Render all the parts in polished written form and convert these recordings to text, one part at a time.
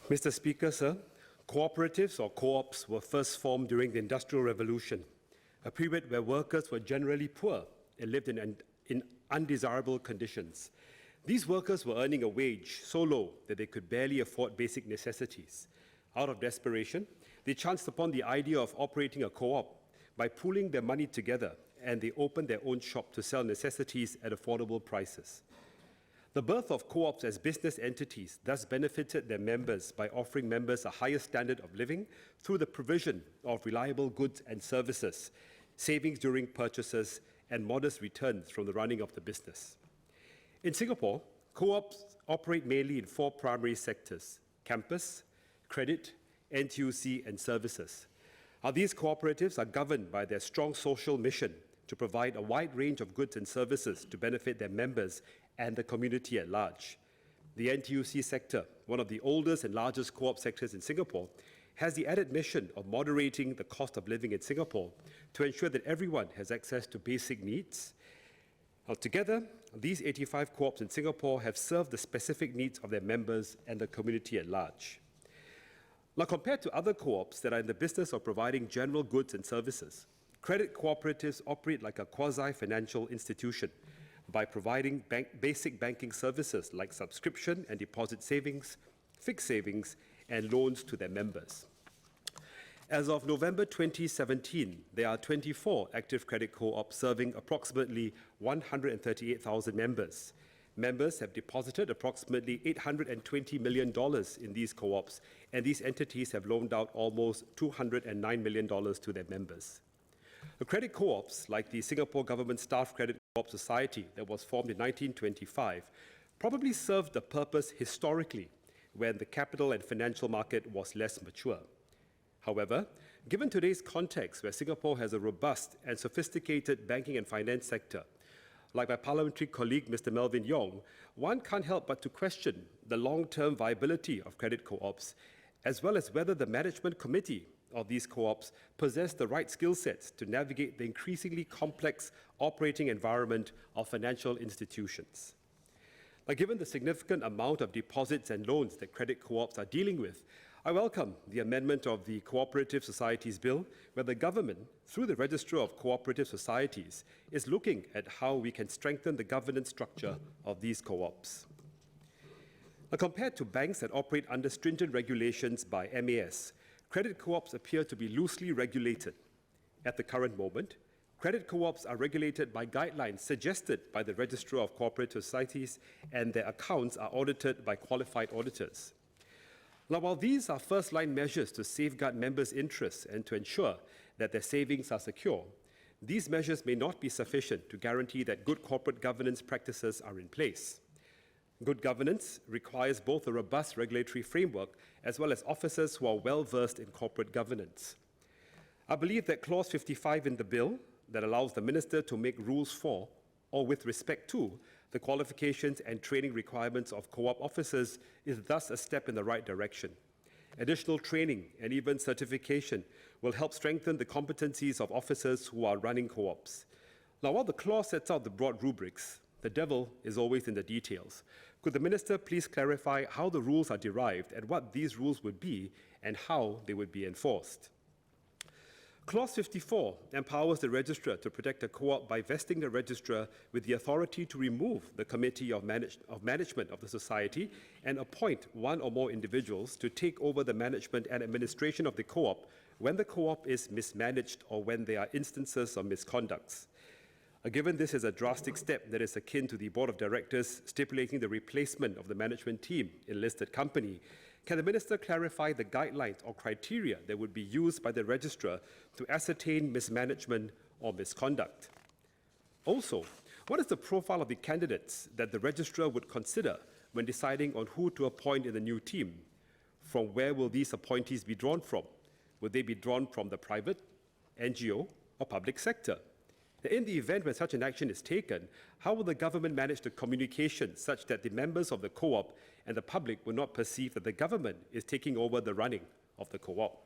Mr. Speaker, sir, cooperatives or co-ops were first formed during the Industrial Revolution, a period where workers were generally poor and lived in undesirable conditions. These workers were earning a wage so low that they could barely afford basic necessities. Out of desperation, they chanced upon the idea of operating a co-op by pooling their money together, and they opened their own shop to sell necessities at affordable prices. The birth of co-ops as business entities thus benefited their members by offering members a higher standard of living through the provision of reliable goods and services, savings during purchases, and modest returns from the running of the business. In Singapore, co-ops operate mainly in four primary sectors: campus, credit, NTUC, and services. These cooperatives are governed by their strong social mission to provide a wide range of goods and services to benefit their members and the community at large. The NTUC sector, one of the oldest and largest co-op sectors in Singapore, has the added mission of moderating the cost of living in Singapore to ensure that everyone has access to basic needs. Together, these 85 co-ops in Singapore have served the specific needs of their members and the community at large. Now, compared to other co-ops that are in the business of providing general goods and services, credit cooperatives operate like a quasi-financial institution by providing basic banking services like subscription and deposit savings, fixed savings, and loans to their members. As of November 2017, there are 24 active credit co-ops serving approximately 138,000 members. Members have deposited approximately $820 million in these co-ops, and these entities have loaned out almost $209 million to their members. The credit co-ops, like the Singapore Government Staff Credit Co-op Society that was formed in 1925, probably served the purpose historically when the capital and financial market was less mature. However, given today's context where Singapore has a robust and sophisticated banking and finance sector, like my parliamentary colleague Mr. Melvin Yong, one can't help but to question the long-term viability of credit co-ops, as well as whether the management committee of these co-ops possess the right skill sets to navigate the increasingly complex operating environment of financial institutions. Now, given the significant amount of deposits and loans that credit co-ops are dealing with, I welcome the amendment of the Cooperative Societies Bill, where the government, through the Registrar of Cooperative Societies, is looking at how we can strengthen the governance structure of these co-ops. Now, compared to banks that operate under stringent regulations by MAS, credit co-ops appear to be loosely regulated. At the current moment, credit co-ops are regulated by guidelines suggested by the Registrar of Cooperative Societies, and their accounts are audited by qualified auditors. Now, while these are first-line measures to safeguard members' interests and to ensure that their savings are secure, these measures may not be sufficient to guarantee that good corporate governance practices are in place. Good governance requires both a robust regulatory framework as well as officers who are well-versed in corporate governance. I believe that Clause 55 in the bill that allows the Minister to make rules for or with respect to the qualifications and training requirements of co-op officers is thus a step in the right direction. Additional training and even certification will help strengthen the competencies of officers who are running co-ops. Now, while the clause sets out the broad rubrics, the devil is always in the details. Could the Minister please clarify how the rules are derived and what these rules would be and how they would be enforced? Clause 54 empowers the Registrar to protect a co-op by vesting the Registrar with the authority to remove the Committee of Management of the Society and appoint one or more individuals to take over the management and administration of the co-op when the co-op is mismanaged or when there are instances of misconducts. Given this is a drastic step that is akin to the Board of Directors stipulating the replacement of the management team in a listed company, can the Minister clarify the guidelines or criteria that would be used by the Registrar to ascertain mismanagement or misconduct? Also, what is the profile of the candidates that the Registrar would consider when deciding on who to appoint in the new team? From where will these appointees be drawn from? Would they be drawn from the private, NGO, or public sector? In the event when such an action is taken, how will the government manage the communication such that the members of the co-op and the public will not perceive that the government is taking over the running of the co-op?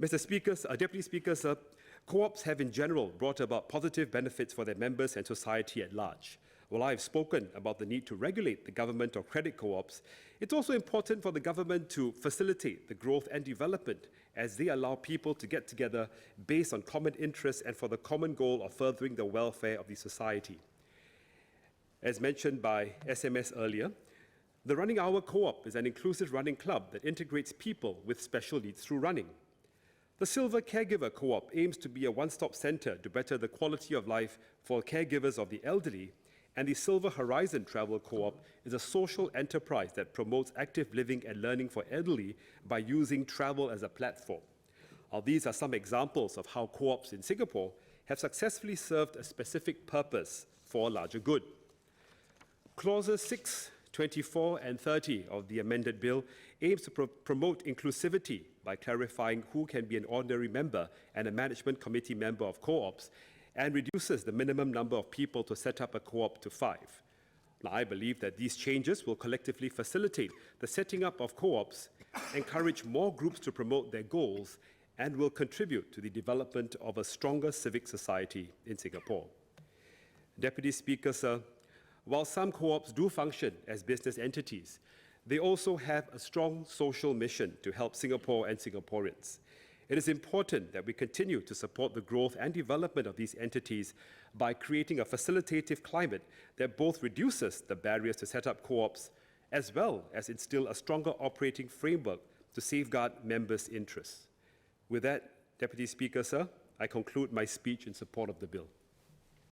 Mr. Speaker, Deputy Speaker, sir, co-ops have in general brought about positive benefits for their members and society at large. While I've spoken about the need to regulate the government of credit co-ops, it's also important for the government to facilitate the growth and development as they allow people to get together based on common interests and for the common goal of furthering the welfare of the society. As mentioned by SMS earlier, the Running Hour Co-op is an inclusive running club that integrates people with special needs through running. The Silver Caregiver Co-op aims to be a one-stop center to better the quality of life for caregivers of the elderly, and the Silver Horizon Travel Co-op is a social enterprise that promotes active living and learning for elderly by using travel as a platform. These are some examples of how co-ops in Singapore have successfully served a specific purpose for larger good. Clauses 6, 24 and 30 of the amended bill aims to promote inclusivity by clarifying who can be an ordinary member and a management committee member of co-ops, and reduces the minimum number of people to set up a co-op to 5. Now, I believe that these changes will collectively facilitate the setting up of co-ops, encourage more groups to promote their goals, and will contribute to the development of a stronger civic society in Singapore. Deputy Speaker, sir, while some co-ops do function as business entities, they also have a strong social mission to help Singapore and Singaporeans. It is important that we continue to support the growth and development of these entities by creating a facilitative climate that both reduces the barriers to set up co-ops as well as instill a stronger operating framework to safeguard members' interests. With that, Deputy Speaker, sir, I conclude my speech in support of the bill.